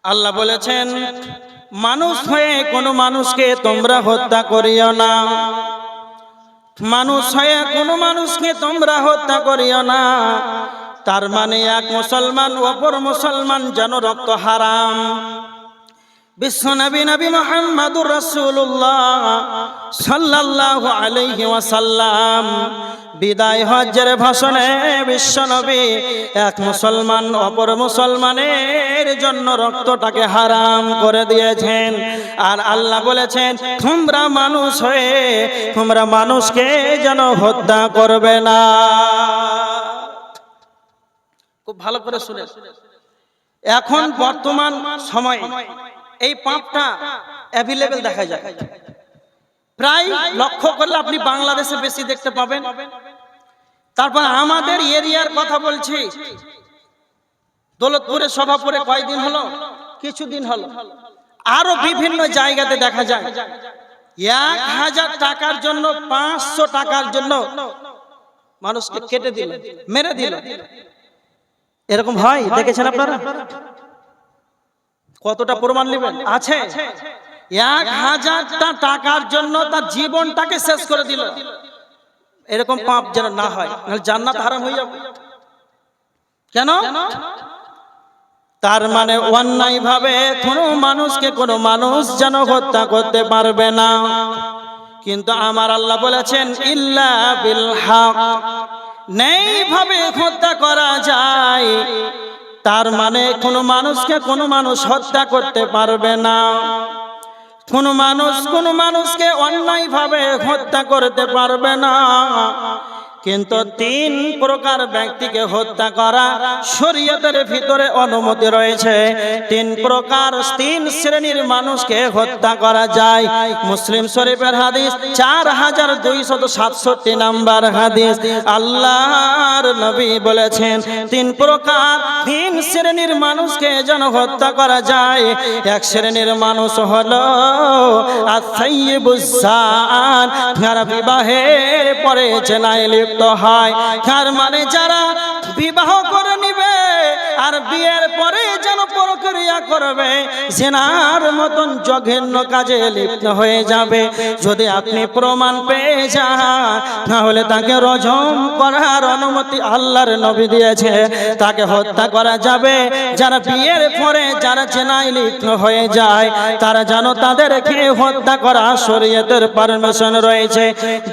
আল্লাহ বলেছেন, মানুষ হয়ে কোনো মানুষকে তোমরা হত্যা করিও না। মানুষ হয়ে কোনো মানুষকে তোমরা হত্যা করিও না। তার মানে এক মুসলমান অপর মুসলমান যেন রক্ত হারাম। বিশ্বনবী নবী মুহাম্মদুর রাসূলুল্লাহ সাল্লাল্লাহু আলাইহি ওয়াসাল্লাম বিদায় হজ্জের ভাষণে বিশ্বনবী এক মুসলমান অপর মুসলমানের জন্য রক্তটাকে হারাম করে দিয়েছেন। আর আল্লাহ বলেছেন, তোমরা মানুষ হয়ে তোমরা মানুষকে যেন হত্যা করবে না। খুব ভালো করে শুনে, এখন বর্তমান সময় এই পাপটা অ্যাভেলেবেল দেখা যায়। প্রায় লক্ষ্য করলে আপনি বাংলাদেশে বেশি দেখতে পাবেন। তারপর আমাদের এরিয়ার কথা বলছি, দৌলতপুরে সভাপুরে কয়েকদিন হলো, কিছুদিন হলো, আরো বিভিন্ন জায়গাতে দেখা যায় 1000 টাকার জন্য 500 টাকার জন্য মানুষকে কেটে দিল, মেরে দিল। এরকম হয়, দেখেছেন আপনারা? কতটা প্রমাণ নেবেন? আছে 1000 টাকার জন্য তার জীবনটাকে শেষ করে দিল। এরকম পাপ যেন না হয়, নাহলে জান্নাত হারাম হয়ে যাবে। কেন? তার মানে অন্যায় ভাবে কোনো মানুষকে কোনো মানুষ যেন হত্যা করতে পারবে না। কিন্তু আমার আল্লাহ বলেছেন, ইল্লা বিল হক, নেই ভাবে হত্যা করা যায়। তার মানে কোনো মানুষকে কোনো মানুষ হত্যা করতে পারবে না। কোনো মানুষকে অন্যায় ভাবে হত্যা করতে পারবে না। কিন্তু 3 প্রকার ব্যক্তিকে হত্যা করা শরীয়তের ভিতরে অনুমতি রয়েছে। 3 প্রকার 3 শ্রেণীর মানুষকে হত্যা করা যায়। মুসলিম শরীফের হাদিস 4267 নাম্বার হাদিস। আল্লাহর নবী বলেছেন, 3 প্রকার 3 শ্রেণীর মানুষকে যেন হত্যা করা যায়। এক শ্রেণীর মানুষ হলো আস-সাইয়্যিবুজ জান, যারা বিবাহের পরে জেনায় লিপ্ত হয়। তার মানে যারা বিবাহ করে নিবে আর বিয়ের পরে যেন প্রক্রিয়া করবে, জিনার মতন জঘন্য কাজে লিপ্ত হয়ে যাবে। যদি আপনি প্রমাণ পেয়ে যান, তাহলে তাকে রজম করার অনুমতি আল্লাহর নবী দিয়েছে, তাকে হত্যা করা যাবে। যারা বিয়ের পরে যারা জিনায় লিপ্ত হয়ে যায়, তারা যেন তাদেরকে হত্যা করা শরীয়তের পারমিশন রয়েছে।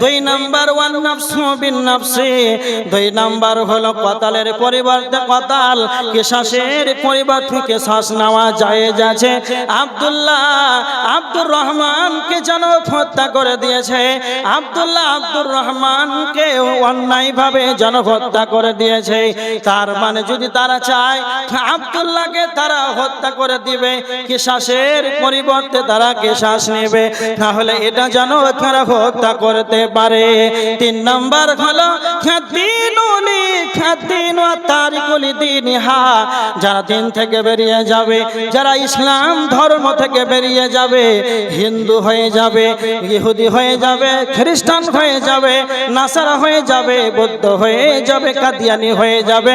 2 নাম্বার ওয়ান নাফসু বিন নাফসি, 2 নাম্বার হলো কতালের পরিবর্তে কতাল, কিসাসের পরিবর্তে কিসাস নেওয়া জায়েজ আছে। আব্দুর রহমানকে যেন হত্যা করে দিয়েছে, আব্দুর রহমানকে অন্যায়ভাবে যেন হত্যা করে দিয়েছে। তার মানে যদি তারা চায় আব্দুল্লাহকে তারা হত্যা করে দিবে, কিসাসের পরিবর্তে তারা কিসাস নেবে, তাহলে এটা যেন তারা হত্যা করতে পারে। 3 নাম্বার হলো যারা দিন থেকে বেরিয়ে যাবে, যারা ইসলাম ধর্ম থেকে বেরিয়ে যাবে, হিন্দু হয়ে যাবে, ইহুদি হয়ে যাবে, খ্রিস্টান হয়ে যাবে, নাসারা হয়ে যাবে, বৌদ্ধ হয়ে যাবে, কাদিয়ানি হয়ে যাবে,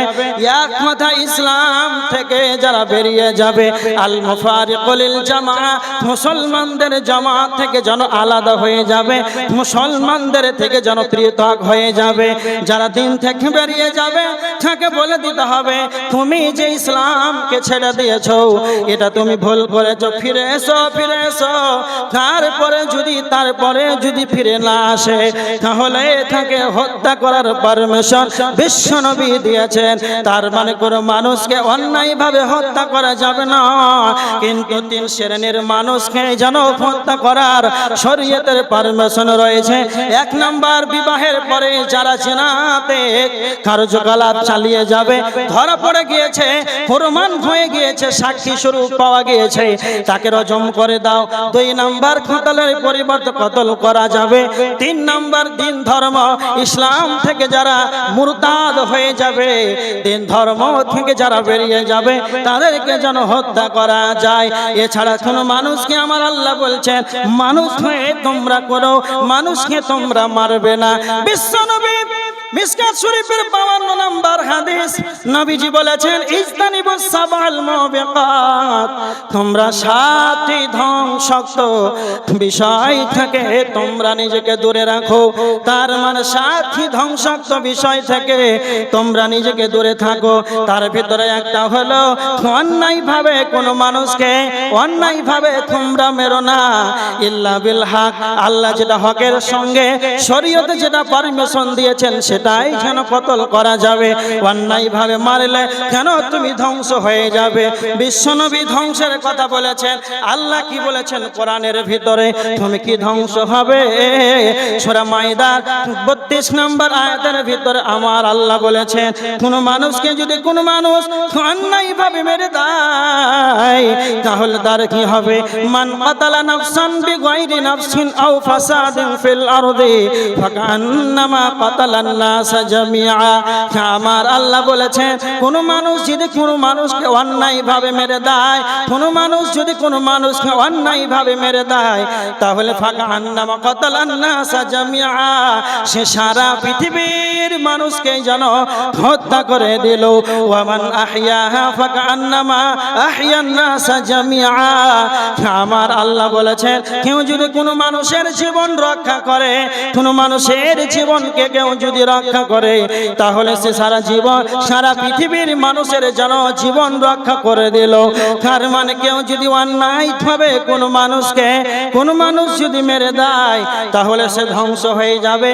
এক কথা ইসলাম থেকে যারা বেরিয়ে যাবে, আল মুফারিকুল জামাআ, মুসলমানদের জামাত থেকে যেন আলাদা হয়ে যাবে, মুসলমানদের থেকে যেন পৃথক হয়ে যাবে। যারা দিন থেকে বেরিয়ে যাবে, তাকে বলে দিতে হবে, তুমি যে ইসলামকে ছেড়ে দিয়েছো এটা তুমি ভুল করেছো, ফিরে এসো, ফিরে এসো। তারপরে যদি ফিরে না আসে, তাহলে তাকে হত্যা করার পারমিশন বিশ্বনবী দিয়েছেন। তার মানে কোনো মানুষকে অন্যায়ভাবে হত্যা করা যাবে না, কিন্তু 3 শ্রেণীর মানুষকে যেন হত্যা করার শরীয়তের পারমিশন রয়েছে। 1 নাম্বার, বিবাহের পরে যারা জিনাতে কার্যকলাপ চালিয়ে যাবে, ধরা পড়ে গিয়েছে, প্রমাণ হয়ে গিয়েছে, সাক্ষী স্বরূপ পাওয়া গিয়েছে, তাকে রজম করে দাও। 2 নাম্বার, কতলের পরিবর্তে কতল করা যাবে। 3 নাম্বার, দিন ধর্ম ইসলাম থেকে যারা মুরতাদ হয়ে যাবে, দিন ধর্ম থেকে যারা বেরিয়ে যাবে, তাদেরকে যেন হত্যা করা যায়। এছাড়া কোনো মানুষকে আমার আল্লাহ বলছেন, মানুষ হয়ে তোমরা করো, মানুষকে তোমরা মারবে না। বিশ্বনবী মিশকাত শরীফের 52 নম্বর হাদিস, নবীজি বলেছেন ইজতানিবুস সাবাল মুবিকাত, তোমরা 7টি ধ্বংসাত্মক বিষয় থেকে তোমরা নিজেকে দূরে রাখো। তার মানে 7টি ধ্বংসাত্মক বিষয় থেকে তোমরা নিজেকে দূরে থাকো। তার ভিতরে একটা হলো অন্যায়ভাবে কোনো মানুষকে অন্যায়ভাবে তোমরা মেরো না, ইল্লা বিল হক, আল্লাহ যেটা হকের সঙ্গে শরীয়তে যেটা পারমিশন দিয়েছেন সেটাই যেন কতল করা যাবে। অন্যায়ভাবে মারলে কেন তুমি ধ্বংস হয়ে যাবে। বিশ্বনবী ধ্বংসের কথা বলেছেন, আল্লাহ কি বলেছেন কোরআনের ভিতরে, তুমি কি ধ্বংস হবে। সূরা মাইদার 32 নম্বর আয়াতের ভিতরে আমার আল্লাহ বলেছেন, কোন মানুষকে যদি কোন মানুষ অন্যায়ভাবে মেরে দেয় তাহলে তার কি হবে। মান কাতালা নাফসান বিগাইরি নাফসিন আও ফাসাদিন ফিল আরদি ফাকান্নামা কাতালান নাস জামিআ। আমার আল্লাহ বলেছেন, কোন মানুষ যদি কোন মানুষকে অন্যায়ভাবে মেরে দেয়, কোন মানুষ যদি কোন মানুষকে অন্যায়ভাবে মেরে দেয় তাহলে ফাকান্নামা কাতালান নাস জামিআ, সে সারা পৃথিবীর মানুষকে যেন হত্যা করে দিল। ওয়া মান আহইয়াহা ফাকান্নামা আহইয়ান নাস জামিআ। আমার আল্লাহ বলেছেন, কেউ যদি কোনো মানুষের জীবন রক্ষা করে, কোনো মানুষের জীবনকে কেউ যদি রক্ষা করে তাহলে সে সারা জীবন সারা পৃথিবীর মানুষের যেন জীবন রক্ষা করে দিল। তার মানে কেউ যদি অন্যায়ভাবে কোনো মানুষকে কোনো মানুষ যদি মেরে দেয় তাহলে সে ধ্বংস হয়ে যাবে,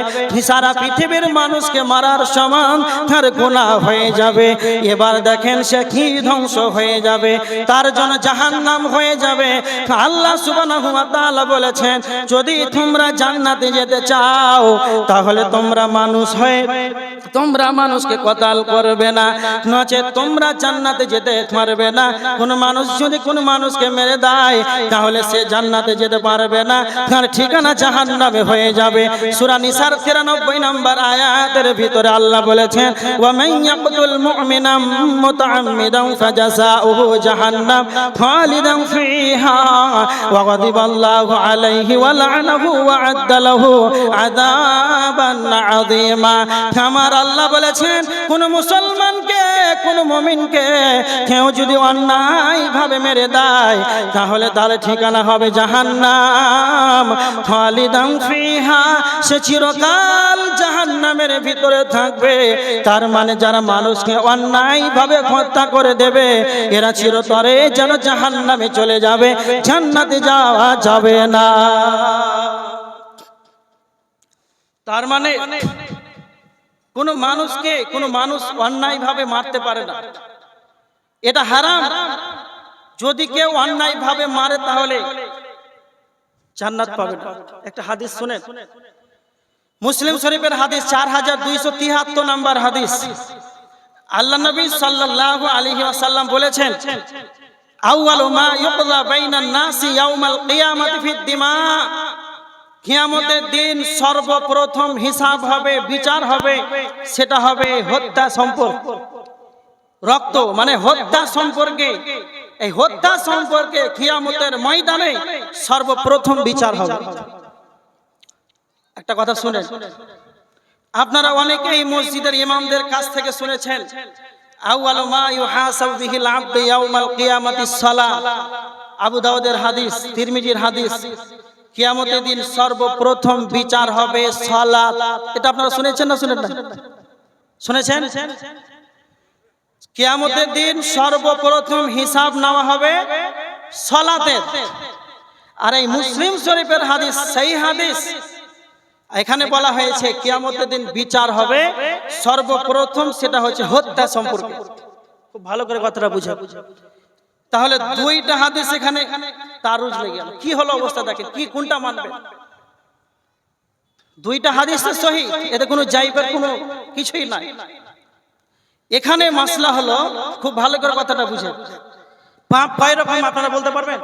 সারা পৃথিবীর মানুষকে মারার সমান তার গুনাহ হয়ে যাবে। এবার দেখেন সে কি ধ্বংস হয়ে যাবে, তার জন্য জাহান্নাম হয়ে যাবে। আল্লাহ সুবহানাহু ওয়া তাআলা বলেছেন, যদি তোমরা জান্নাতে যেতে চাও তাহলে তোমরা মানুষ হয়ে তোমরা মানুষকে কতল করবে না, নচেৎ তোমরা জান্নাতে যেতে পারবে না। কোন মানুষ যদি কোন মানুষকে মেরে দেয় তাহলে সে জান্নাতে যেতে পারবে না, তার ঠিকানা জাহান্নামে হয়ে যাবে। সূরা নিসার 93 নম্বর আয়াতের ভিতরে আল্লাহ বলেছেন, ওয়া মান ইয়াকতুল মুমিনা মুতাআম্মিদান ফাজাযাউহু জাহান্নাম খালিদান ফিহা ওয়া গাদিবাল্লাহু আলাইহি ওয়া লা'নাহু ওয়া আ'আদ্দা লাহু আযাবান আযীমা। আমার আল্লাহ বলেছেন, কোন মুসলমানকে কোন মুমিনকে কেউ যদি অন্যায়ভাবে মেরে দেয় তাহলে তার ঠিকানা হবে জাহান্নাম খালিদান ফিহা, সে চিরকাল জাহান্নামের ভিতরে থাকবে। তার মানে যারা মানুষকে অন্যায়ভাবে হত্যা করে দেবে এরা চিরতরে যেন জাহান্নামে চলে যাবে, জান্নাতে যাওয়া যাবে না। তার মানে কোন মানুষকে কোন মানুষ অন্যায়ভাবে মারতে পারে না, এটা হারাম। যদি কেউ অন্যায়ভাবে মারে তাহলে জান্নাত পাবে না। একটা হাদিস শুনেন, মুসলিম শরীফের হাদিস 4273 নম্বর হাদিস। আল্লাহ নবী সাল্লাল্লাহু আলাইহি ওয়াসাল্লাম বলেছেন, আউয়ালু মা ইউকযা বাইনান নাসি ইয়াউমাল কিয়ামাতি ফিদ দিমা, কিয়ামতের দিন সর্বপ্রথম হিসাব হবে, বিচার হবে, সেটা হবে হত্যা সম্পর্ক, রক্ত মানে হত্যা সম্পর্কে। এই হত্যা সম্পর্কে কিয়ামতের ময়দানে সর্বপ্রথম বিচার হবে। একটা কথা শুনেন, আপনারা অনেকেই মসজিদের ইমামদের কাছ থেকে শুনেছেন, আউয়ালু মা ইউহাসাবু বিহিল আবদু ইয়াউমাল কিয়ামাতিস সালাহ। আবু দাউদের হাদিস, তিরমিজির হাদিস। কিয়ামতের দিন সর্বপ্রথম বিচার হবে সালাত। এটা আপনারা শুনেছেন না শুনেন না? শুনেছেন? কিয়ামতের দিন সর্বপ্রথম হিসাব নেওয়া হবে সালাতের। আর এই মুসলিম শরীফের হাদিস, সেই হাদিস, এখানে বলা হয়েছে কিয়ামতের দিন বিচার হবে সর্বপ্রথম, সেটা হচ্ছে হত্যা সম্পর্কে। খুব ভালো করে কথাটা বুঝা। তাহলে দুইটা হাদিস এখানে তারুজ লেগে গেল। কি হলো অবস্থা দেখেন, কি কোনটা মানবে? দুইটা হাদিস তো সহিহ, এতে কোনো জাইবের কোনো কিছুই নাই। এখানে মাসলা হলো, খুব ভালো করে কথাটা বুঝে, পাপ কয় রকম আপনারা বলতে পারবেন?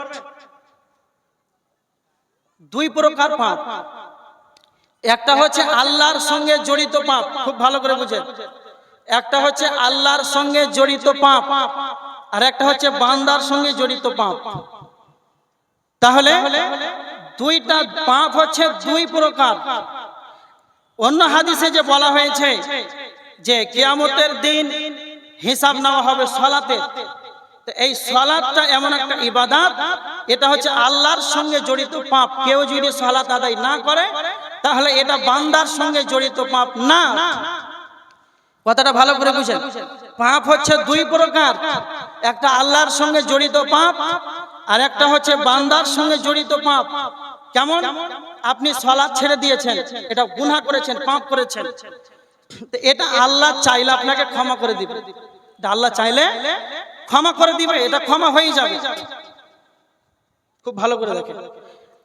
দুই প্রকার পাপ। একটা হচ্ছে আল্লাহর সঙ্গে জড়িত পাপ, খুব ভালো করে বুঝেন। একটা হচ্ছে আল্লাহর সঙ্গে জড়িত পাপ, আর একটা হচ্ছে বান্দার সঙ্গে জড়িত পাপ। তাহলে দুইটা পাপ হচ্ছে দুই প্রকার। অন্য হাদিসে যে বলা হয়েছে যে কিয়ামতের দিন হিসাব নেওয়া হবে সালাতের, তো এই সালাতটা এমন একটা ইবাদত, এটা হচ্ছে আল্লাহর সঙ্গে জড়িত পাপ। কেউ যদি সালাত আদায় না করে তাহলে এটা বান্দার সঙ্গে জড়িত পাপ না। কথাটা ভালো করে বুঝেন। পাপ হচ্ছে দুই প্রকার, একটা আল্লাহর সঙ্গে জড়িত পাপ আর একটা হচ্ছে বান্দার সঙ্গে জড়িত পাপ। কেমন? আপনি সালাত ছেড়ে দিয়েছেন, এটা গুনাহ করেছেন, পাপ করেছেন, তো এটা আল্লাহ চাইলে আপনাকে ক্ষমা করে দিবে। আল্লাহ চাইলে ক্ষমা করে দিবে, এটা ক্ষমা হয়ে যাবে। খুব ভালো করে দেখেন,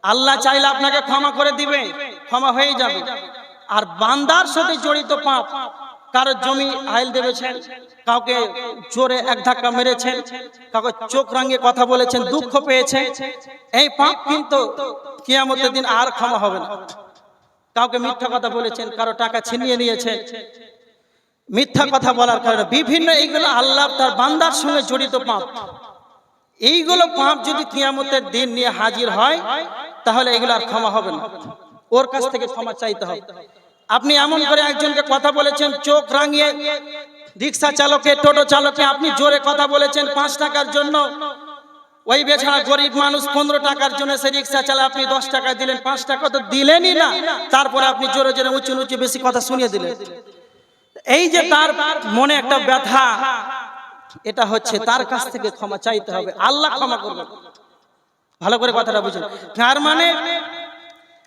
আল্লাহ চাইলে আপনাকে ক্ষমা করে দিবে, ক্ষমা হয়ে যাবে। আর বান্দার সাথে জড়িত পাপ, কারো জমি আইল দেবেছেন, কাউকে জোরে এক ধাক্কা মেরেছেন, কাউকে চোখ রাঙিয়ে কথা বলেছেন, দুঃখ পেয়েছেন, এই পাপ কিন্তু কিয়ামতের দিন আর ক্ষমা হবে না। কাউকে মিথ্যা কথা বলেছেন, কারো টাকা ছিনিয়ে নিয়েছেন, মিথ্যা কথা বলার কারণে বিভিন্ন, এইগুলো আল্লাহ তার বান্দার সঙ্গে জড়িত পাপ। এইগুলো পাপ যদি কিয়ামতের দিন নিয়ে হাজির হয় তাহলে এগুলো আর ক্ষমা হবে না, ওর কাছ থেকে ক্ষমা চাইতে হবে। আপনি এমন করে একজনকে কথা বলেছেন চোখ রাঙিয়ে, রিক্সা চালকে, টোটো চালকে আপনি জোরে কথা বলেছেন 5 টাকার জন্য, ওই বেচারা গরিব মানুষ 15 টাকার জন্য সে রিক্সা চালায়, আপনি 10 টাকা দিলেন, 5 টাকা তো দিলেনই না, তারপরে আপনি জোরে জোরে উঁচু উঁচু বেশি কথা শুনিয়ে দিলেন। এই যে তার মনে একটা ব্যথা, এটা হচ্ছে তার কাছ থেকে ক্ষমা চাইতে হবে, আল্লাহ ক্ষমা করবেন। ভালো করে কথাটা বুঝুন। তার মানে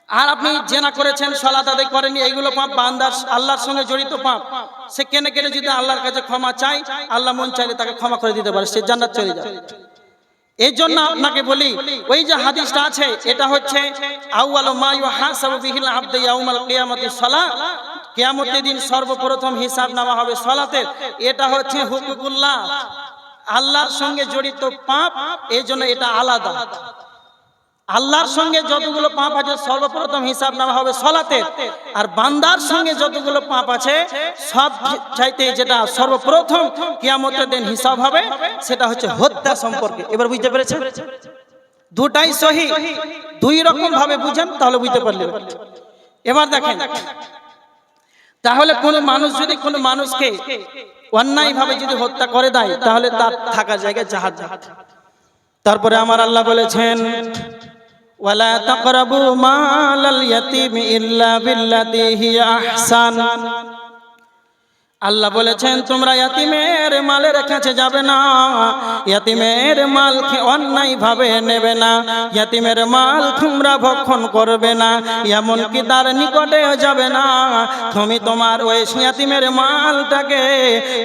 আর আপনি জেনা করেছেন, সালাত আদায় করেননি, এইগুলো পাপ, বান্দার আল্লাহর সঙ্গে জড়িত পাপ। সে কেনে কেনে যদি আল্লাহর কাছে ক্ষমা চায়, আল্লাহ মন চাইলে তাকে ক্ষমা করে দিতে পারে, সে জান্নাত চলে যাবে। এই জন্য আপনাকে বলি, ওই যে হাদিসটা আছে, এটা হচ্ছে আউয়ালু মা ইউহাসাবু বিহিল আবদু ইয়াউমাল কিয়ামাতিস সালাত, কিয়ামতের দিন সর্বপ্রথম হিসাব নেওয়া হবে সালাতের। এটা হচ্ছে হুকুকুল্লাহ, আল্লাহর সঙ্গে জড়িত পাপ, এই জন্য এটা আলাদা। আল্লাহর সঙ্গে যতগুলো পাপ আছে সর্বপ্রথম হিসাব নেওয়া হবে সালাতের, আর বান্দার সঙ্গে যতগুলো পাপ আছে সব চাইতে যেটা সর্বপ্রথম কিয়ামতের দিন হিসাব হবে সেটা হচ্ছে হত্যা সম্পর্কে। এবার বুঝতে পেরেছেন? দুটাই সহি, দুই রকম ভাবে বুঝেন তাহলে বুঝতে পারলেন। এবার দেখেন, তাহলে কোন মানুষ যদি কোনো মানুষকে অন্যায় ভাবে যদি হত্যা করে দেয় তাহলে তার থাকার জায়গায় জাহান্নাম। তারপরে আমার আল্লাহ বলেছেন, ওয়ালা তাকরাবু মালাল ইয়াতীমি ইল্লা বিল্লাতী হিয়া আহসান। আল্লাহ বলেছেন তোমরা ইয়াতিমের মালের কাছে যাবে না, ইয়াতিমের মালকে অন্যায় ভাবে নেবে না, ইয়াতিমের মাল তোমরা ভক্ষণ করবে না, এমনকি তার নিকটেও যাবে না। তুমি তোমার ওই ইয়াতিমের মালটাকে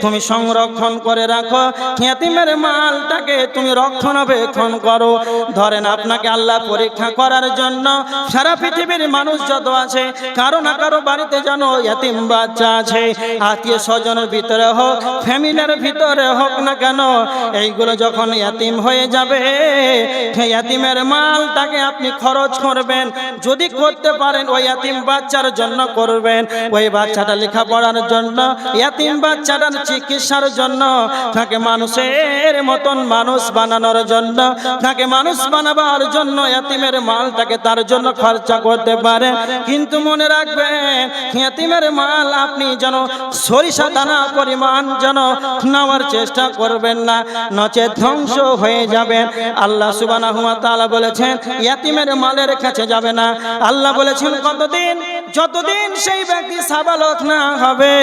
তুমি সংরক্ষণ করে রাখো, ইয়াতিমের মালটাকে তুমি রক্ষণাবেক্ষণ করো। ধরেন আপনাকে আল্লাহ পরীক্ষা করার জন্য সারা পৃথিবীর মানুষ যত আছে, কারো না কারো বাড়িতে যেন ইয়াতিম বাচ্চা আছে, আত্মীয় স্বজনের ভিতরে হোক, ফ্যামিলির ভিতরে হোক না কেন, এইগুলো যখন ইয়াতিম হয়ে যাবে, ইয়াতিমের মালটাকে আপনি খরচ করবেন, যদি করতে পারেন ওই ইয়াতিম বাচ্চার জন্য করবেন, ওই বাচ্চাটা লেখাপড়ার জন্য, ইয়াতিম বাচ্চাটার চিকিৎসার জন্য, তাকে মানুষের মতন মানুষ বানানোর জন্য, তাকে মানুষ বানাবার জন্য ইয়াতিমের মালটাকে তার জন্য খরচা করতে পারেন। কিন্তু মনে রাখবেন, ইয়াতিমের মাল আপনি যেন সরিষা দানা পরিমাণ যেন নেওয়ার চেষ্টা করবেন না, নচেত ধ্বংস হয়ে যাবেন। আল্লাহ সুবহানাহু ওয়া তাআলা বলেছেন ইয়াতিমের মালের কাছে যাবে না। আল্লাহ বলেছেন কতদিন, যতদিন সেই ব্যক্তি সাবালক না হবে,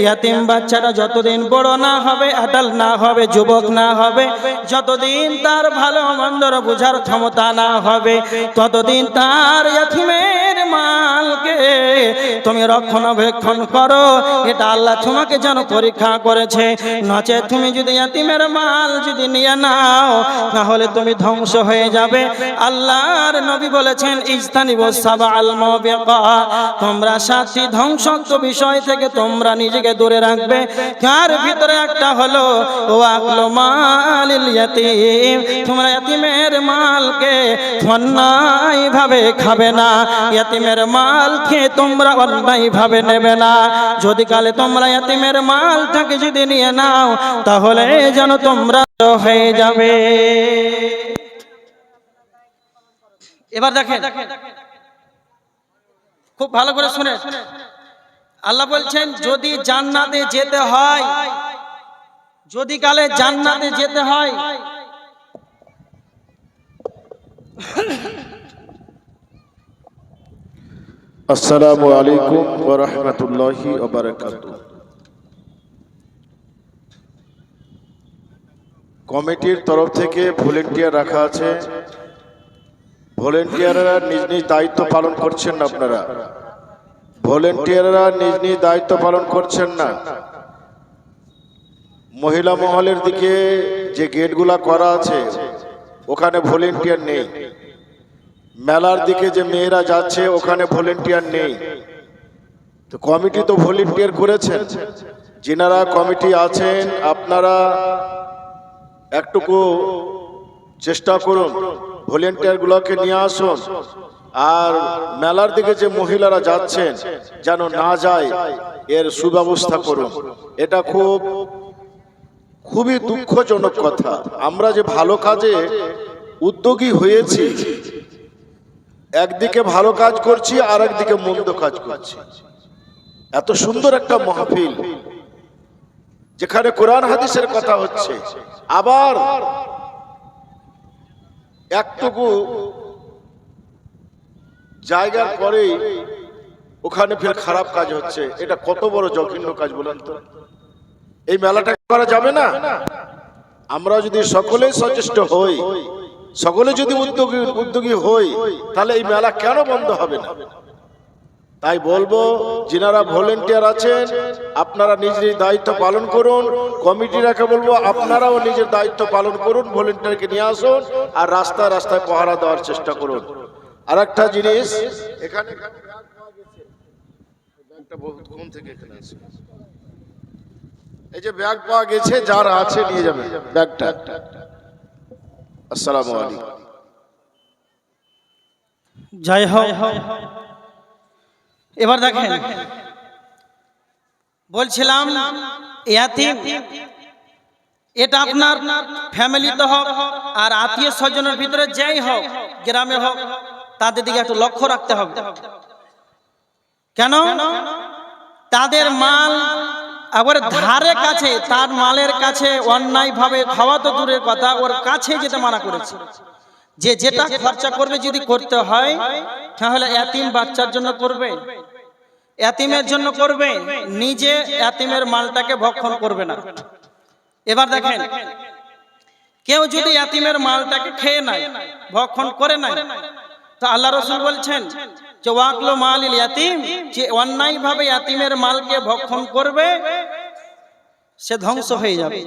ইয়াতিম বাচ্চাটা যতদিন বড় না হবে, আডাল না হবে, যুবক না হবে, যতদিন তার ভালো মন্দর বোঝার ক্ষমতা না হবে, ততদিন তার ইয়াতিমের মালকে তুমি রক্ষণাবেক্ষণ করো। এটা আল্লাহ তোমাকে যেন পরীক্ষা করেছে, নচেত তুমি যদি ইয়াতিমের মাল যদি নিয়ে নাও তাহলে তুমি ধ্বংস হয়ে যাবে। আল্লাহর নবী বলেছেন ইজতানিবুস সাবাল মুবিকাত, তোমরা 7টি ধ্বংসক বিষয় থেকে তোমরা নিজেকে দূরে রাখবে। তার ভিতরে একটা হলো ওয়াকলু মালিল ইয়াতীম, তোমরা ইয়াতিমের মালকে অন্যায় ভাবে খাবে না, ইয়াতিমের মাল খেয়ে তোমরা অন্যায় ভাবে নেবে না। যদি কালে তোমরা ইয়াতিমের মালটাকে যদি নিয়ে নাও তাহলে যেন তোমরা হয়ে যাবে। এবার দেখেন, খুব ভালো করে শুনে, আল্লাহ বলছেন যদি জান্নাতে যেতে হয়, যদি কালে জান্নাতে যেতে হয়, আসসালামু আলাইকুম ওয়া রাহমাতুল্লাহি ওয়া বারাকাতুহু। কমিটির তরফ থেকে ভলেন্টিয়ার রাখা আছে। ভলেন্টিয়াররা নিজ নিজ দায়িত্ব পালন করছেন না। আপনারা ভলেন্টিয়াররা নিজ নিজ দায়িত্ব পালন করছেন না। মহিলা মহলের দিকে যে গেটগুলা করা আছে ওখানে ভলেন্টিয়ার নেই। মেলার দিকে যে মেয়েরা যাচ্ছে ওখানে ভলেন্টিয়ার নেই। তো কমিটি তো ভলেন্টিয়ার করেছেন। যিনারা কমিটি আছেন আপনারা একটুকু চেষ্টা করুন, ভলেন্টিয়ার গুলোকে নিয়ে আসুন। আর মেলার দিকে যে মহিলারা যাচ্ছেন যেন না যায় এর সুব্যবস্থা করুন। এটা খুবই দুঃখজনক কথা। আমরা যে ভালো কাজে উদ্যোগী হয়েছি, একদিকে ভালো কাজ করছি আর একদিকে মন্দ কাজ করছি। এত সুন্দর একটা মাহফিল যেখানে কোরআন হাদিসের কথা হচ্ছে, আবার একটুকু জায়গার পরে ওখানে ফের খারাপ কাজ হচ্ছে। এটা কত বড় জঘন্য কাজ বলেন তো। এই মেলাটা করা যাবে না। আমরা যদি সকলে সচেষ্ট হই, সকলে যদি উদ্যোগী হই, তাহলে এই মেলা কেন বন্ধ হবে না? তাই বলবো, যিনারা ভলেন্টিয়ার আছেন আপনারা নিজ নিজ দায়িত্ব পালন করুন। কমিটিরাকে বলবো আপনারাও নিজের দায়িত্ব পালন করুন, ভলেন্টিয়ারকে নিয়ে আসুন আর রাস্তায় রাস্তায় পাহারা দেওয়ার চেষ্টা করুন। আর একটা জিনিস, এখানে এই যে ব্যাগ পাওয়া গেছে, যারা আছে নিয়ে যাবেন ব্যাগটা। আসসালামু আলাইকুম। জয় হোক। এবার দেখেন, বলছিলাম ইয়াতিম, এটা আপনার ফ্যামিলিতে হোক আর আত্মীয় স্বজনের ভিতরে যেই হোক, গ্রামে হোক, তাদের দিকে একটু লক্ষ্য রাখতে হবে। কেন? তাদের মাল আবার ধারে কাছে, তার মালের কাছে অন্যায় ভাবে খাওয়া তো দূরের কথা, ওর কাছে যেতে মানা করেছে। যে যেটা খরচা করবে যদি করতে হয়, তাহলে এতিম বাচ্চার জন্য করবে, এতিমের জন্য করবে, নিজে এতিমের মালটাকে ভক্ষণ করবে না। এবার দেখেন, কেউ যদি এতিমের মালটাকে খেয়ে নেয়, ভক্ষণ করে নেয়, তো আল্লাহ রাসূল বলছেন যে ওয়াকলু মালিল ইয়াতিম, যে অন্যায় ভাবে এতিমের মালকে ভক্ষণ করবে সে ধ্বংস হয়ে যাবে।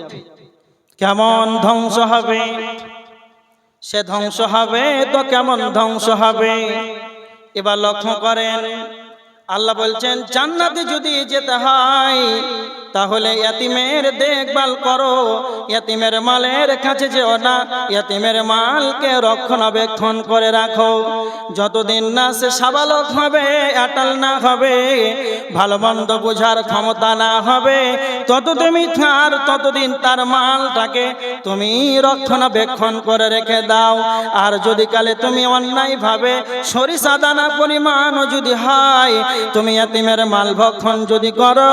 কেমন ধ্বংস হবে? সে ধ্বংস হবে তো কেমন ধ্বংস হবে? এবার লক্ষ্য করেন, আল্লাহ বলছেন জান্নাতে যদি যেতে হয় তাহলে ইয়াতিমের দেখভাল করো, ইয়াতিমের মালের কাছে যেও না, ইয়াতিমের মালকে রক্ষণাবেক্ষণ করে রাখো। যতদিন না সে সাবালক হবে, আটাল না হবে, ভালো মন্দ বোঝার ক্ষমতা না হবে, ততদিন তার মালটাকে তুমি রক্ষণাবেক্ষণ করে রেখে দাও। আর যদি কালে তুমি অন্যায় ভাবে সরিষা দানা পরিমাণও যদি হয়, তুমি ইয়াতিমের মাল ভক্ষণ যদি করো,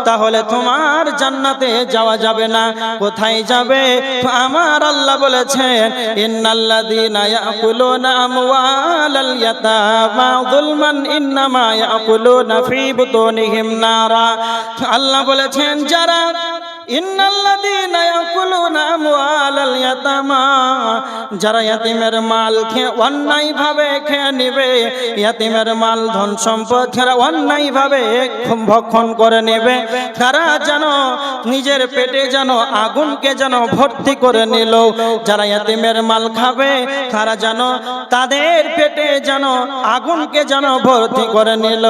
তাহলে তোমার জান্নাতে যাওয়া যাবে না। কোথায় যাবে? আমার আল্লাহ বলেছেন ইন্নাল্লাযীনা ইয়াকুলুনা আমওয়ালাল ইয়াতামা যুলমান ইন্নামা ইয়াকুলুনা ফী বুতুনিহিম নারা। আল্লাহ বলেছেন যারা ইন্নাল্লাযীনা ইয়াকুলুনা আমওয়ালাল ইয়াতামা, যারা ইয়াতিমের মাল খেয়ে অন্যায় ভাবে খেয়ে নেবে, ইয়াতিমের মাল ধন সম্পদ যারা অন্যায় ভাবে ভক্ষণ করে নেবে, তারা যেন নিজের পেটে যেন আগুনকে যেন ভর্তি করে নিল। যারা ইয়াতিমের মাল খাবে তারা যেন তাদের পেটে যেন আগুনকে যেন ভর্তি করে নিল।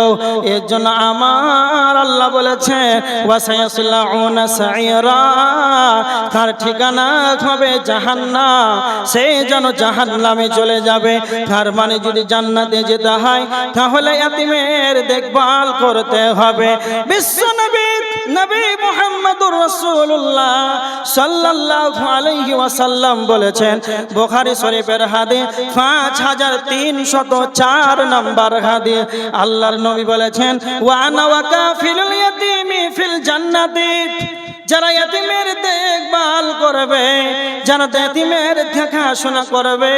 এর জন্য আমার আল্লাহ বলেছে ওয়াসায়াসলাউনা সাইরা, তার ঠিকানা হবে জাহান্নাম, সে যেন জাহান্নামে চলে যাবে। তার মানে যদি জান্নাতে যেতে হয় তাহলে ইয়াতিমের দেখভাল করতে হবে। বিশ্বনবী নবী মুহাম্মদুর রাসূলুল্লাহ সাল্লাল্লাহু আলাইহি ওয়াসাল্লাম বলেছেন, বুখারী শরীফের হাদিস 5304 নম্বর হাদিস, আল্লাহর নবী বলেছেন, ওয়া আনা ওয়া কাফিলুল ইয়াতীমি ফিল জান্নাতি, যারা ইয়াতীমের দেখভাল করবে, যারা ইয়াতীমের দেখাশোনা করবে,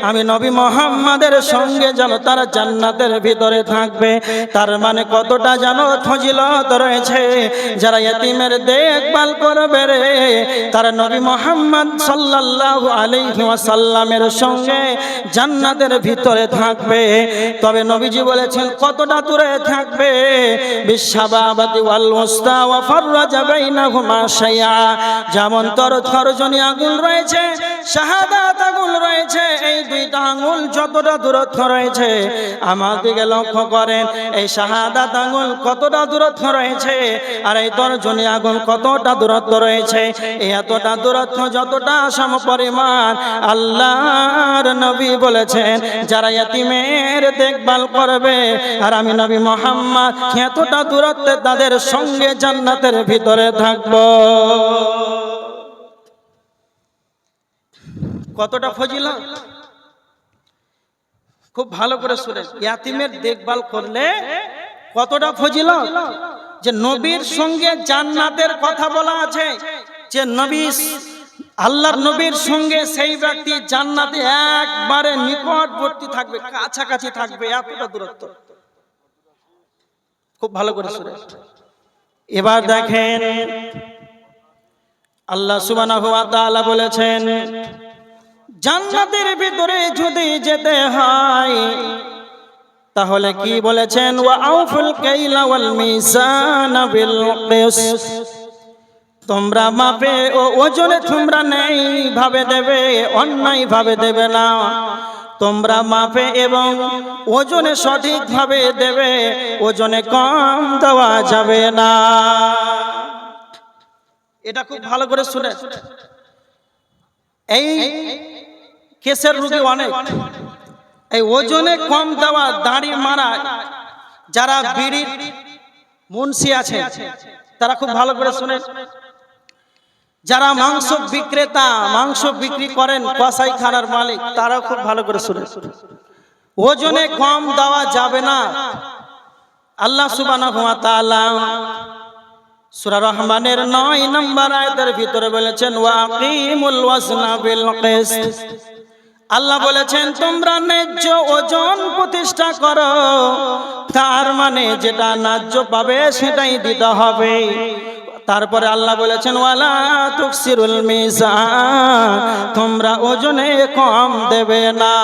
আমি নবী মুহাম্মাদের সঙ্গে যেন তারা জান্নাতের ভিতরে থাকবে। তার মানে কতটা যেন ফজিলত রয়েছে, যারা ইয়াতীমের দেখভাল করবে রে, তারা নবী মুহাম্মদ সাল্লাল্লাহু আলাইহি ওয়াসাল্লামের সঙ্গে জান্নাতের ভিতরে থাকবে। তবে নবীজি বলেছেন কতটা দূরে থাকবে, বিশাবাবাতি ওয়াল উস্তা ওয়া ফাররাজা বাইনাহুমা শাইআ, যেমন তরজনী আঙুল রয়েছে, শাহাদাত আঙুল রয়েছে, এই দুইটা আঙুল যতটা দূরত্ব রয়েছে, আমার দিকে লক্ষ্য করেন, এই শাহাদাত আঙুল কতটা দূরত্ব রয়েছে, আর এই তরজনী আঙুল কতটা দূরত্ব রয়েছে, এই এতটা দূরত্ব যতটা সমপরিমাণ, আল্লাহর নবী বলেছেন যারা ইয়াতীমের দেখভাল করবে, আর আমি নবী মুহাম্মদ এতটা দূরত্বে তাদের সঙ্গে জান্নাতের ভিতরে থাকবো। কতটা ফজিলত, খুব ভালো করে শুনেন, ইয়াতীমের দেখভাল করলে কতটা ফজিলত, যে নবীর সঙ্গে জান্নাতের কথা বলা আছে, যে নবী আল্লাহর নবীর সঙ্গে সেই ব্যক্তি জান্নাতে একবারে নিকটবর্তী থাকবে, কাছাকাছি থাকবে, এতটা দূরত্ব। খুব ভালো করে শুনেন। এবার দেখেন আল্লাহ সুবহানাহু ওয়া তাআলা বলেছেন, জান্নাতের ভিতরে যদি যেতে হয় তাহলে কি বলেছেন, ওয়া আউফুল কাইলা ওয়াল মিজানা বিল কিসত, তোমরা মাপে ও ওজনে তোমরা নেই ভাবে দেবে, অন্যায় ভাবে দেবে না, তোমরা মাপে এবং ওজনে সঠিক ভাবে দেবে, ওজনে কম দেওয়া যাবে না। এটা খুব ভালো করে শুনে, এই কেসের রোগী অনেক, এই ওজনে কম দেওয়া, দাড়ি মারা, যারা বিড়ির মুন্সি আছে তারা খুব ভালো করে শুনে, যারা মাংস বিক্রেতা, মাংস বিক্রি করেন, কসাইখানার মালিক, তারা খুব ভালো করে শুনে, ওজনে কম দেওয়া যাবে না। আল্লাহ সুবহানাহু ওয়া তাআলা সূরা রহমানের 9 নম্বর আয়াতের ভিতরে বলেছেন, ওয়া আকিমুল ওয়াজনা বিল কিসত, আল্লাহ বলেছেন তোমরা ন্যায্য ওজন প্রতিষ্ঠা করো, তার মানে যেটা ন্যায্য পাবে সেটাই দিতে হবে। তারপরে আল্লাহ বলেছেন, ওয়ালা তুকসিরুল মিজান, তোমরা ওজনে কম দেবে না।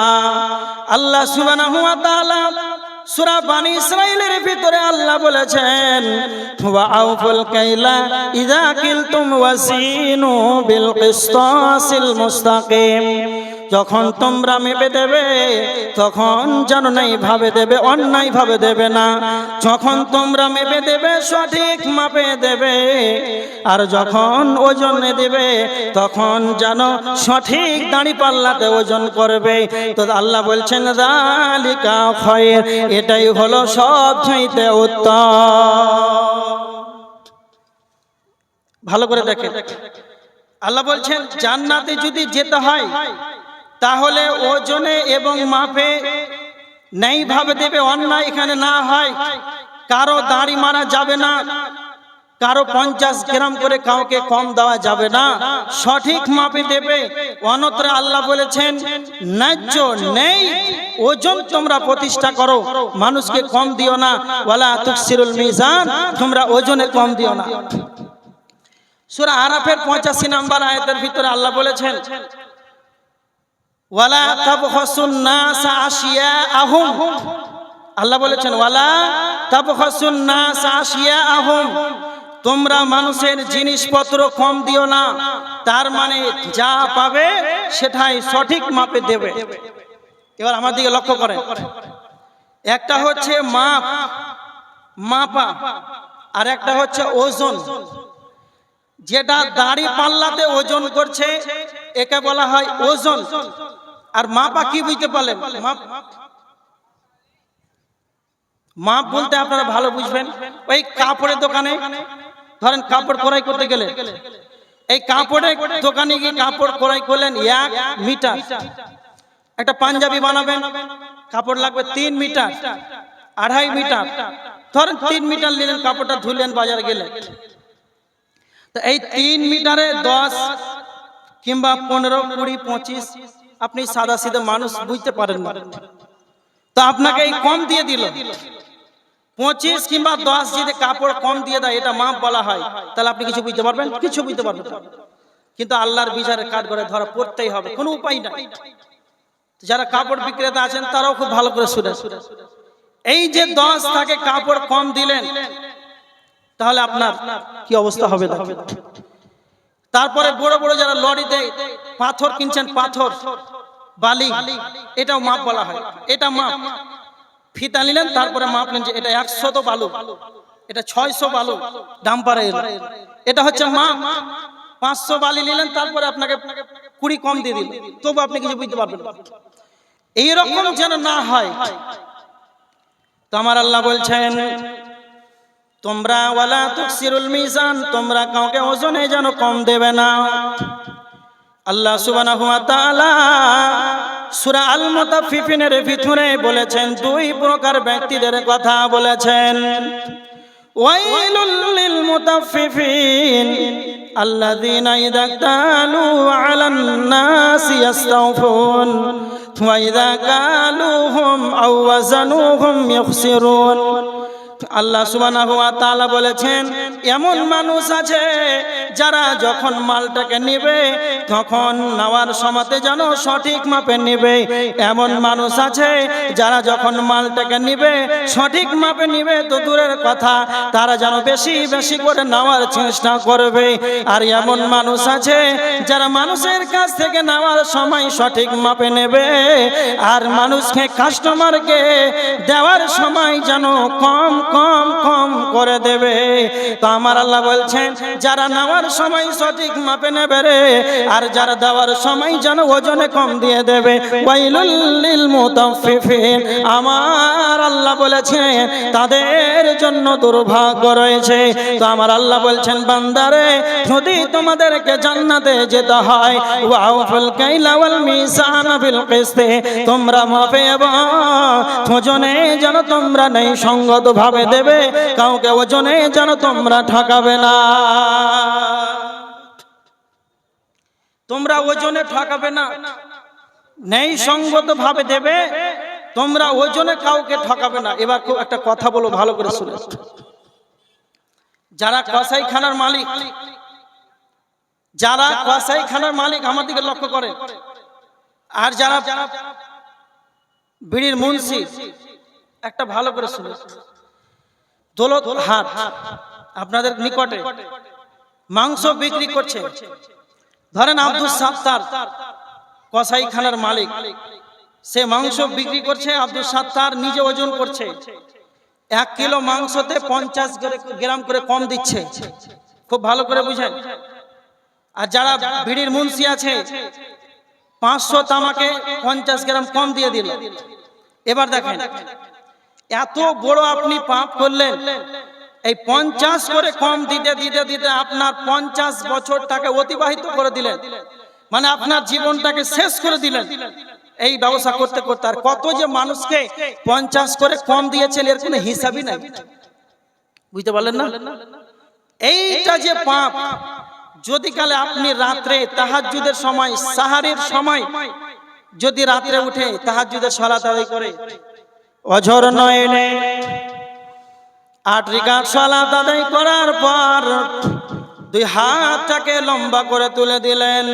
আল্লাহ সুবহানাহু ওয়া তাআলা সূরা বনী ইসরাঈলের ভিতরে আল্লাহ বলেছেন, ওয়া আউফুল কাইলা ইযা কিলতুম ওয়াজিনু বিল কিসতাসিল মুস্তাকিম, যখন তোমরা মেপে দেবে তখন যেন নাই ভাবে দেবে, অন্যায় ভাবে দেবে না। যখন তোমরা মেপে দেবে সঠিক মাপে দেবে, আর যখন ওজনে দেবে তখন যেন সঠিক দাঁড়ি পাল্লাতে ওজন করবে। তো আল্লাহ বলছেন, যালিকা খায়র, এটাই হলো সবচাইতে উত্তম। ভালো করে দেখেন, আল্লাহ বলছেন জান্নাতে যদি যেতে হয় তাহলে ওজনে এবং মাপে নেই ভাবে দেবে, অন্যায় এখানে না হয়, কারো দাড়ি মারা যাবে না, কারো 50 গ্রাম করে কাউকে কম দেওয়া যাবে না, সঠিক মাপে দেবে। অন্যত্র আল্লাহ বলেছেন ন্যায্য নেই ওজন তোমরা প্রতিষ্ঠা করো, মানুষকে কম দিও না, ওয়ালা তুকসিরুল মিজান, তোমরা ওজনে কম দিও না। সূরা আরাফের 85 নম্বর আয়াতের ভিতরে আল্লাহ বলেছেন, ওয়ালা তাবখাসুন নাস আশিয়াআহুম, আল্লাহ বলেছেন ওয়ালা তাবখাসুন নাস আশিয়াআহুম, তোমরা মানুষের জিনিসপত্র কম দিও না, তার মানে যা পাবে সেটাই সঠিক মাপে দেবে। এবার আমার দিকে লক্ষ্য করেন, একটা হচ্ছে মাপ, মাপা, আর একটা হচ্ছে ওজন। যেটা দাড়ি পাল্লাতে ওজন করছে একে বলা হয় ওজন। আর মাপা কি বুঝতে পারলেন? মাপ বলতে আপনারা ভালো বুঝবেন, ওই কাপড়ের দোকানে ধরেন কাপড় ক্রয় করতে গেলে এই কাপড়ের দোকানে গিয়ে কাপড় ক্রয় করলেন 1 মিটার, একটা পাঞ্জাবি বানাবেন কাপড় লাগবে 3 মিটার 2.5 মিটার, ধরেন 3 মিটার নিলেন, কাপড়টা ধুলেন, বাজারে গেলেন, তো এই 3 মিটারে 10 কিংবা 15, 20, 25 আপনি সাদা সিধে মানুষ বুঝতে পারেন না, তো আপনাকে এই কম দিয়ে দিল। 25 কিংবা 10 যদি কাপড় কম দিয়ে দেয়, এটা মাপ বলা হয়, তাহলে আপনি কিছু বুঝতে পারবেন? কিছু বুঝতে পারবেন না। কিন্তু আল্লাহর বিচারে কাঠ করে ধরা পড়তেই হবে, কোনো উপায় নাই। যারা কাপড় বিক্রেতা আছেন তারাও খুব ভালো করে শুনে, এই যে 10 টাকা কাপড় কম দিলেন, তাহলে আপনার কি অবস্থা হবে? তারপরে বড় বড় যারা লরিতে পাথর কিনছেন, পাথর বালি, এটাও মাপ বলা হয়, এটা মাপ। ফিতা নিলেন, তারপরে মাপলেন যে এটা 100 বালু, এটা 600 বালু ডাম্পারে এলো, এটা হচ্ছে মাপ। 500 বালি নিলেন, তারপরে আপনাকে 20 কম দিয়ে দিল, তবু আপনি কিছু বুঝতে পারবেন না। এইরকম যেন না হয়, তো আমার আল্লাহ বলছেন তোমরা ওয়ালা তুকসিরুল মিজান, তোমরা কাউকে ওজনে যেন কম দেবে না। আল্লাহ সুবহানাহু ওয়া তাআলা সূরা আল মুতাফফিফিনের ভিতরে বলেছেন 2 প্রকার ব্যক্তিদের কথা বলেছেন। ওয়াইলুল লিল মুতাফফিফিন আল্লাযীনা ইযা কালু আলান নাসি ইস্তাওফুন ওয়া ইযা কালুহুম আও ওয়াজানুহুম ইখসিরুন। আল্লাহ সুবহানাহু ওয়া তাআলা বলেছেন এমন মানুষ আছে যারা যখন মালটাকে নেবে তখন নেওয়ার সময়তে যেন সঠিক মাপে নেবে। এমন মানুষ আছে যারা যখন মালটাকে নেবে সঠিক মাপে নেবে তো দূরের কথা, তারা যেন বেশি বেশি করে নেওয়ার চেষ্টা করবে। আর এমন মানুষ আছে যারা মানুষের কাছ থেকে নেওয়ার সময় সঠিক মাপে নেবে, আর মানুষকে কাস্টমারকে দেওয়ার সময় যেন কম কম কম করে দেবে। তো আমার আল্লাহ বলছেন যারা নেওয়ার সময় সঠিক মাপে নেবে রে, আর যারা দেওয়ার সময় যেন ওজনে কম দিয়ে দেবে। ওয়াইলুল লিল মুতাফফিফিন, আমার আল্লাহ বলেছেন তাদের জন্য দুর্ভাগ্য রয়েছে। তো আমার আল্লাহ বলছেন বান্দারে, যদি তোমাদেরকে জান্নাতে যেতে হয় ওয়াউফুল কাইলা ওয়াল মিজান বিল কিসতি, তোমরা মাপে এবং ওজনে যেন তোমরা নেই সঙ্গত ভাবে দেবে, কাউকে ওজনে যেন তোমরা ঠকাবে না। তোমরা ওজনে ঠকাবে না, নেই সঙ্গত ভাবে দেবে, তোমরা ওজনে কাউকে ঠকাবে না। এবার খুব একটা কথা বলো, ভালো করে শুনে। যারা কসাইখানার মালিক, যারা কসাইখানার মালিক আমার দিকে লক্ষ্য করে, আর যারা বিড়ির মুন্সি, একটা ভালো করে শুনে। দৌলত হাট আপনাদের নিকটে মাংস বিক্রি করছে, ধরেন আব্দুল সাত্তার কসাইখানার মালিক, সে মাংস বিক্রি করছে, আব্দুল সাত্তার নিজে ওজন করছে, 1 কিলো মাংসতে 50 গ্রাম করে কম দিচ্ছে। খুব ভালো করে বুঝেন। আর যারা বিড়ির মুন্সি আছে 500 তামাকে 50 গ্রাম কম দিয়ে দিল। এবার দেখেন এত বড় আপনি পাপ করলেন, এই 50 করে কম দিতে দিতে দিতে আপনার 50 বছরটাকে অতিবাহিত করে দিলেন, মানে আপনার জীবনটাকে শেষ করে দিলেন এই ব্যবসা করতে করতে। আর কত যে মানুষকে 50 করে কম দিয়েছেন এর কোনো হিসাবই নাই, বুঝতে পারলেন না? এইটা যে পাপ, যদি কালে আপনি রাত্রে তাহাজ্জুদের সময়, সাহারির সময় যদি রাত্রে উঠে তাহাজ্জুদের সালাত আদায় করে, অঝর নয়নে 8 রাকাত সালাত আদায় করার পর 2 হাতটাকে লম্বা করে তুলে দিলেন,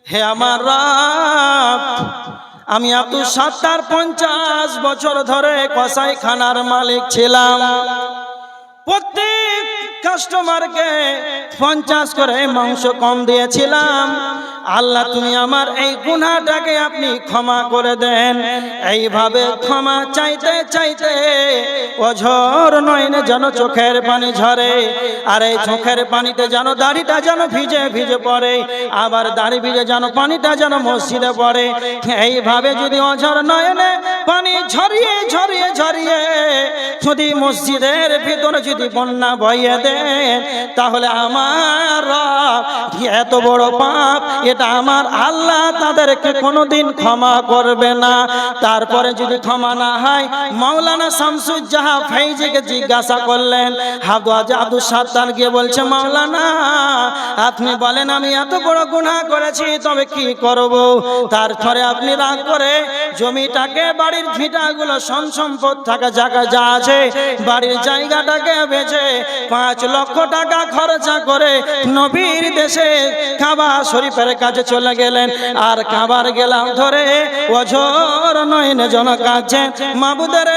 হে আমার রব, আমি আব্দুল সাত্তার 50 বছর ধরে কসাইখানার মালিক ছিলাম, প্রত্যেক কাস্টমারকে 50 করে মাংস কম দিয়েছিলাম। আল্লাহ তুমি আমার এই গুনাহটাকে আপনি ক্ষমা করে দেন। এইভাবে ক্ষমা চাইতে চাইতে অঝর নয়নে যেন চোখের পানি ঝরে, আর এই চোখের পানিতে যেন দাড়িটা যেন ভিজে ভিজে পড়ে, আবার দাড়ি ভিজে যেন পানিটা যেন মসজিদে পড়ে। এইভাবে যদি অঝর নয়নে পানি ঝরিয়ে ঝরিয়ে ঝরিয়ে যদি মসজিদের ভিতরে যদি বন্যা বইয়ে দেন, তাহলে আমার রব এত বড় পাপ এটা আমার আল্লাহ তাদেরকে কোনোদিন ক্ষমা করবে না। তারপরে যদি ক্ষমা না হয়, মাওলানা শামসুজ্জাহা ফাইজিকে জিজ্ঞাসা করলেন, আব্দুল সাত্তার গিয়ে বলছে, মাওলানা আপনি বলেন আমি এত বড় গুনাহ করেছি, তবে কি করব? তারপরে আপনি রাগ করে জমিটাকে, বাড়ির ভিটাগুলো, সম্পদ থাকা জায়গা যা আছে, বাড়ির জায়গাটাকে বেচে 5 লক্ষ টাকা খরচা করে নবীর দেশে কাবা শরীফের কাছে চলে গেলেন। আর কাবার গেলাম ধরে অঝোর নয়নে জন কাঁদছে, মাবুদের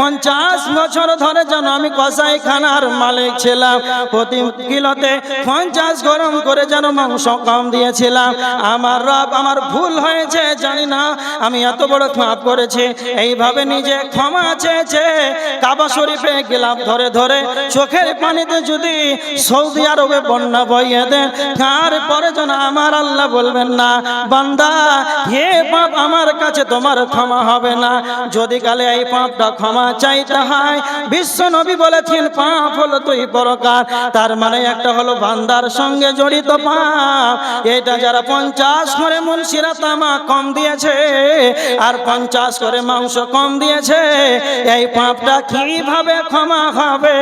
50 বছর ধরে যেন আমি কসাইখানার মালিক ছিলাম, প্রতি কিলোতে 50 গরম করে যেন মাংস কম দিয়েছিলাম। আমার রব আমার ভুল হয়েছে, জানি না আমি এত বড় পাপ করেছি। এইভাবে নিজে ক্ষমা চেয়েছে। কাবা শরীফে গেলাম ধরে ধরে চোখের পানিতে যদি সৌদি আরবে বন্যা বইয়ে দেন, তারপরে যেন আমার আল্লাহ বলবেন না, বান্দা হে পাপ আমার কাছে তোমার ক্ষমা হবে না। যদি কালে এই পাপটা ক্ষমা চাইতে হয়, বিশ্ব নবী বলেছেন পাপ হলো 2 প্রকার। তার মানে একটা হলো বান্দার সঙ্গে জড়িত পাপ, এটা যারা 50 করে মুনশিরা তামা কম দিয়েছে আর 50 করে মাংস কম দিয়েছে, এই পাপটা কিভাবে ক্ষমা হবে?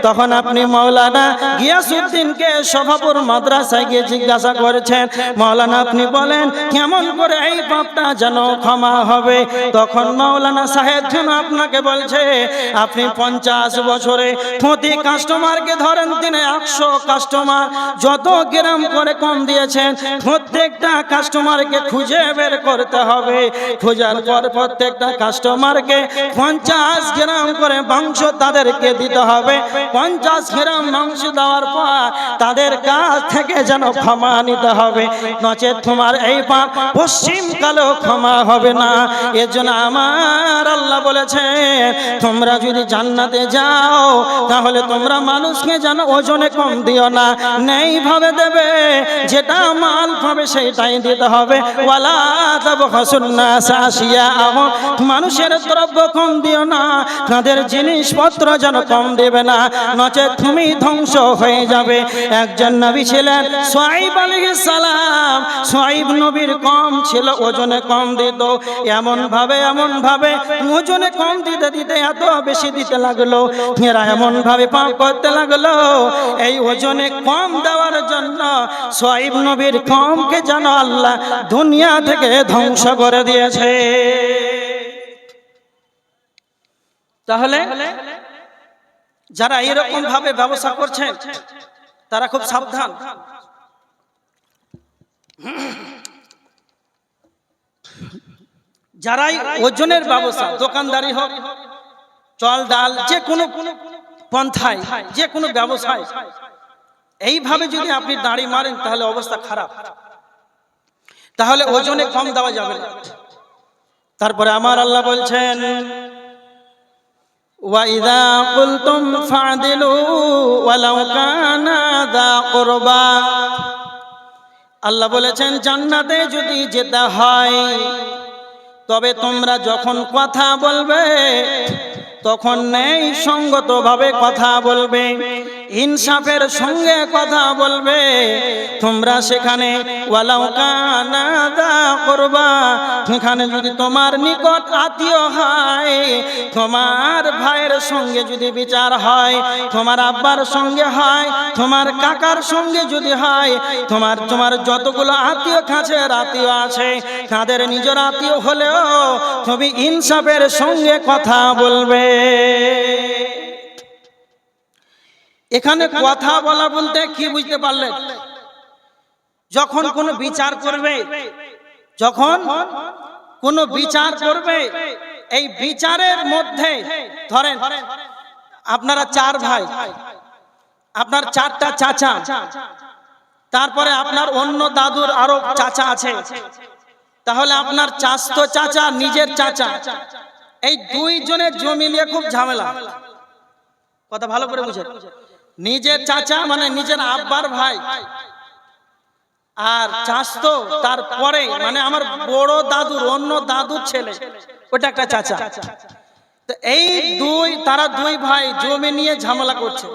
তখন আপনি মাওলানা গিয়াসউদ্দিনকে সভাপুর মাদ্রাসায় গিয়ে জিজ্ঞাসা করেছেন, মাওলানা আপনি বলেন কেমন করে এই পাপটা যেন ক্ষমা হবে? তখন মাওলানা সাহেব যেন আপনাকে বলছে, আপনি 50 বছরে প্রতি কাস্টমারকে ধরেন দিনে 100 কাস্টমার যত গ্রাম করে কম দিয়েছেন, প্রত্যেকটা কাস্টমারকে খুঁজে বের করতে হবে। খোঁজার পর প্রত্যেকটা কাস্টমারকে 50 গ্রাম করে মাংস তাদেরকে দিতে হবে। 50 গ্রাম মাংস দেওয়ার পর তাদের কাছ থেকে যেন ক্ষমা নিতে হবে, নচেত তোমার এই পাপ পশ্চিম কালেও ক্ষমা হবে না। এর জন্য আমার আল্লাহ বলেছেন, তোমরা যদি জান্নাতে যাও তাহলে তোমরা মানুষকে যেন ওজনে কম দিও না, নেই ভাবে দেবে, যেটা মাল পাবে সেটাই দিতে হবে। ওয়ালা তাবখাসুন নাস আশিয়াআহুম, মানুষের দ্রব্য কম দিও না, তাদের জিনিসপত্র যেন কম দেবে না, নচেত তুমি ধ্বংস হয়ে যাবে। একজন নবী ছিলেন শুআয়ব আলাইহিস সালাম। শুআয়ব নবীর কম ছিল, ওজনে কম দিত। এমন ভাবে ওজনে কম দিতে দিতে এত বেশি দিতে লাগলো, এরা এমন ভাবে পাপ করতে লাগলো, এই ওজনে কম দেওয়ার জন্য শুআয়ব নবীর কমকে যেন আল্লাহ দুনিয়া থেকে ধ্বংস করে দিয়েছে। তাহলে যারা এরকম ভাবে ব্যবসা করছেন তারা খুব সাবধান। যারাই ওজনের ব্যবসা, দোকানদারি হোক, চল ডাল, যে কোনো পন্থায়, যে কোনো ব্যবসায় এইভাবে যদি আপনি দাঁড়ি মারেন তাহলে অবস্থা খারাপ, তাহলে ওজনে কম দেওয়া যাবে না। তারপরে আমার আল্লাহ বলছেন, ওয়াইদা কুলতুম ফাদিলু ওয়ালাউ কানা যা কুরবা। আল্লাহ বলেছেন জান্নাতে যদি যেতে হয়, তবে তোমরা যখন কথা বলবে তখন ন্যায় সঙ্গত ভাবে কথা বলবে, ইনসাফের সঙ্গে কথা বলবে। তোমরা সেখানে ওয়ালাউ কানা যা কুরবা, সেখানে যদি তোমার নিকট আত্মীয় হয়, তোমার ভাইয়ের সঙ্গে যদি বিচার হয়, তোমার আব্বার সঙ্গে হয়, তোমার কাকার সঙ্গে যদি হয়, তোমার যতগুলো আত্মীয় কাছের আত্মীয় আছে, তাদের নিজের আত্মীয় হলেও তুমি ইনসাফের সঙ্গে কথা বলবে। এখানে কথা বলা বলতে কি বুঝতে পারলেন? যখন কোনো বিচার করবে, যখন কোনো বিচার করবে, এই বিচারের মধ্যে ধরেন আপনারা 4 ভাই, আপনার 4টা চাচা, তারপরে আপনার অন্য দাদুর আরো চাচা আছে, তাহলে আপনার চাচতো চাচা নিজের চাচা, এই 2 জনের জমি নিয়ে খুব ঝামেলা। কথা ভালো করে বুঝেন, নিজের চাচা মানে নিজের আব্বার ভাই, আর চাচতো তারপরে মানে আমার বড় দাদুর অন্য দাদুর ছেলে, ওটা একটা চাচা। তো এই তারা দুই ভাই জমি নিয়ে ঝামেলা করছে,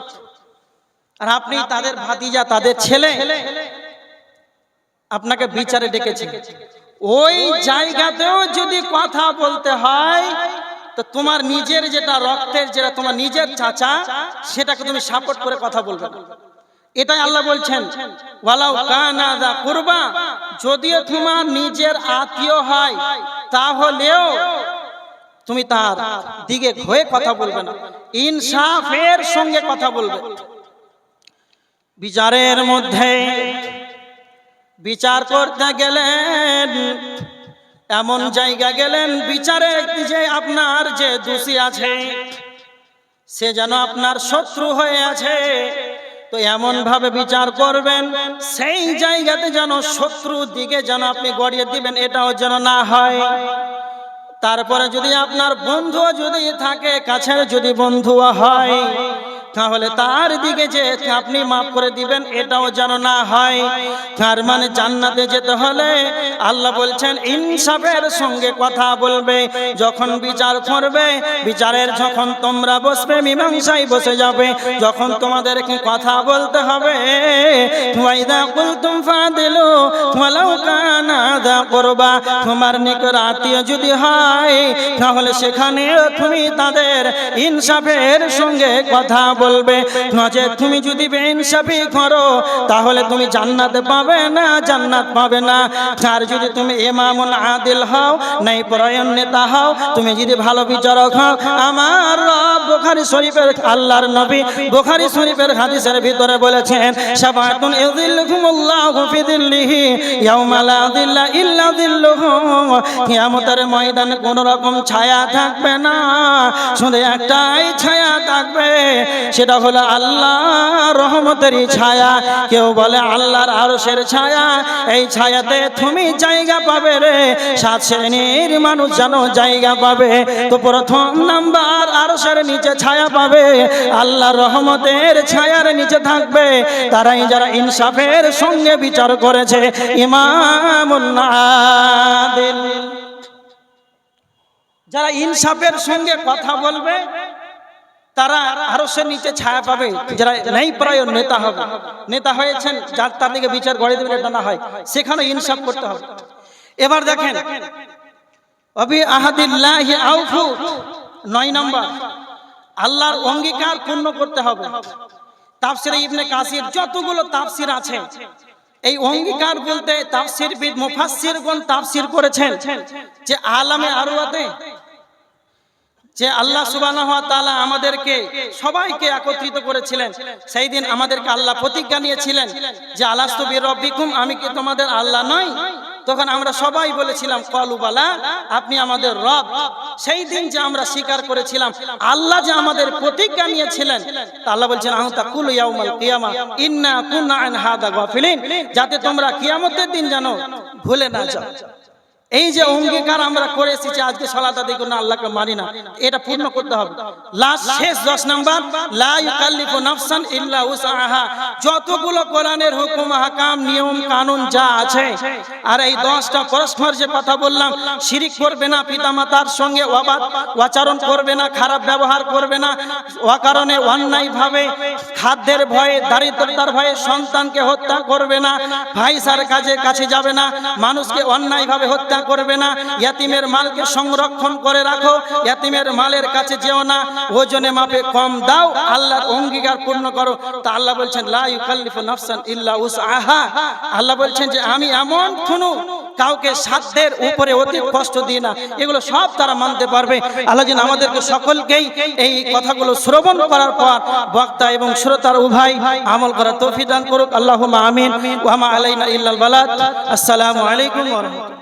আর আপনি তাদের ভাতিজা, তাদের ছেলে, আপনাকে বিচারে ডেকেছে। ওই জায়গাতেও যদি কথা বলতে হয় তো তোমার নিজের যেটা রক্তের, যেটা তোমার নিজের চাচা, সেটাকে তুমি সাপোর্ট করে কথা বলবে। এটাই আল্লাহ বলছেন, ওয়ালাউ কানা যা কুরবা, যদিও তোমার নিজের আত্মীয় হয় তাহলেও তুমি তার দিকে হয়ে কথা বলবে না, ইনসাফের সঙ্গে কথা বলবে। বিচারের মধ্যে বিচার করতে গেলেন, এমন জায়গা গেলেন বিচারে যে আপনার যে দোষী আছে সে যেন আপনার শত্রু হয়ে আছে, তো এমন ভাবে বিচার করবেন সেই জায়গাতে যেন শত্রুর দিকে যেন আপনি গড়িয়ে দিবেন, এটাও যেন না হয়। তারপরে যদি আপনার বন্ধু যদি থাকে, কাছের যদি বন্ধু হয়, তাহলে তার দিকে যে আপনি মাফ করে দিবেন, এটাও যেন না হয়। তার মানে জান্নাতে যেতে হলে আল্লাহ বলছেন ইনসাফের সঙ্গে কথা বলবে। যখন বিচার করবে, বিচারের যখন তোমরা বসবে, মীমাংসায় বসে যাবে, যখন তোমাদেরকে কথা বলতে হবে, ওয়াইদা কুলতুম ফাদিলু ওয়ালাউ কানা যা কুরবা, তোমার নিকট আত্মীয় যদি হয় তাহলে সেখানে তুমি তাদের ইনসাফের সঙ্গে কথা বলবে। নচে তুমি যদি বেইনসাফি করো তাহলে তুমি জান্নাতে পাবে না, জান্নাত পাবে না। আর যদি তুমি ইমামুল আদিল হও, নাই পরায়ণ নেতা হও, তুমি যদি ভালো বিচারক হও, আমার রব বুখারী শরীফের আল্লাহর নবী বুখারী শরীফের হাদিসের ভিতরে বলেছেন, শাফাআতুন ইযিল্লুহুমুল্লাহু ফি যিল্লিহি ইয়াওমা লা যিল্লা ইল্লা যিল্লুহু, কিয়ামতের ময়দানে কোন রকম ছায়া থাকবে না, শুধু একটাই ছায়া থাকবে, সেটা হলো আল্লাহ রহমতেরই ছায়া। কেউ বলে আল্লাহর আরশের ছায়া, এই ছায়াতে তুমি জায়গা পাবে রে, 7 শ্রেণীর মানুষ যেন জায়গা পাবে। তো প্রথম নাম্বার আরশের নিচে ছায়া পাবে, আল্লাহর রহমতের ছায়ার নিচে থাকবে তারাই যারা ইনসাফের সঙ্গে বিচার করেছে, ইমামুন আদিল। যারা ইনসাফের সঙ্গে কথা বলবে তারা আরশের নিচে ছায়া পাবে। যারা ন্যায়পরায়ণ নেতা হবে, নেতা হয়েছেন যার তার দিকে বিচার গড়ে দেবেন, এটা না হয়, সেখানে ইনসাফ করতে হবে। এবার দেখেন অবি আহাদিল্লাহি আউফু, 9 নম্বর, আল্লাহর অঙ্গীকার পূর্ণ করতে হবে। তাফসিরে ইবনে কাসির যতগুলো তাফসির আছে, এই অঙ্গীকার বলতে তাফসিরবিদ মুফাসসিরগণ তাফসির করেছেন যে আলামে আরওয়াতে যে আল্লাহ সুবহানাহু ওয়া তাআলা আমাদেরকে সবাইকে একত্রিত করেছিলেন, সেই দিন আমাদেরকে আল্লাহ প্রতিজ্ঞা নিয়েছিলেন যে আলাস্তু বিরব্বিকুম, আমি কি তোমাদের আল্লাহ নই? তখন আমরা সবাই বলেছিলাম ক্বালু বালা, আপনি আমাদের রব। সেই দিন যে আমরা স্বীকার করেছিলাম আল্লাহ যে আমাদের প্রতিজ্ঞা নিয়েছিলেন, তা আল্লাহ বলছেন আন তাকুলু ইয়াউমাল কিয়ামা ইন্না কুননা আন হাদা গাফিলিন, যাতে তোমরা কিয়ামতের দিন জানো ভুলে না যাও। এই যে অঙ্গীকার আমরা করে এসেছি, আজকে সালাত আদায় করি না, আল্লাহকে মানি না, এটা পূর্ণ করতে হবে। লাস্ট শেষ 10 নাম্বার, লা ইউকাল্লিফু নাফসান ইল্লা উসআহা, যতগুলো কোরআনের হুকুম আহকাম নিয়ম কানুন যা আছে, আর এই 10টা পরস্পর যে কথা বললাম, শিরিক করবে না, পিতামাতার সঙ্গে অবাধ আচরণ করবে না, খারাপ ব্যবহার করবে না, অকারণে অন্যায়ভাবে খাদ্যের ভয়ে, দারিদ্রতার ভয়ে সন্তানকে হত্যা করবে না, ভাইসার কাছে যাবে না, মানুষকে অন্যায়ভাবে হত্যা করবে না, ইয়াতিমের মালকে সংরক্ষণ করে রাখো, ইয়াতিমের মালের কাছে যেও না, ওজনে মাপে কম দাও, আল্লাহর অঙ্গীকার পূর্ণ করো। তা আল্লাহ বলছেন লা ইউকাল্লিফু নাফসান ইল্লা উসআহা, আল্লাহ বলছেন যে আমি এমন কোনো কাউকে সাধ্যের উপরে অধিক কষ্ট দিই না, এগুলো সব তারা মানতে পারবে। আল্লাহ যেন আমাদেরকে সকলকেই এই কথাগুলো শ্রবণ করার পর বক্তা এবং শ্রোতার উভয় আমল করার তৌফিক দান করুক। আল্লাহুম্মা আমিন। ওয়া মা আলাইনা ইল্লাল বালাগ। আসসালামু আলাইকুম ওয়া রাহমাতুল্লাহ।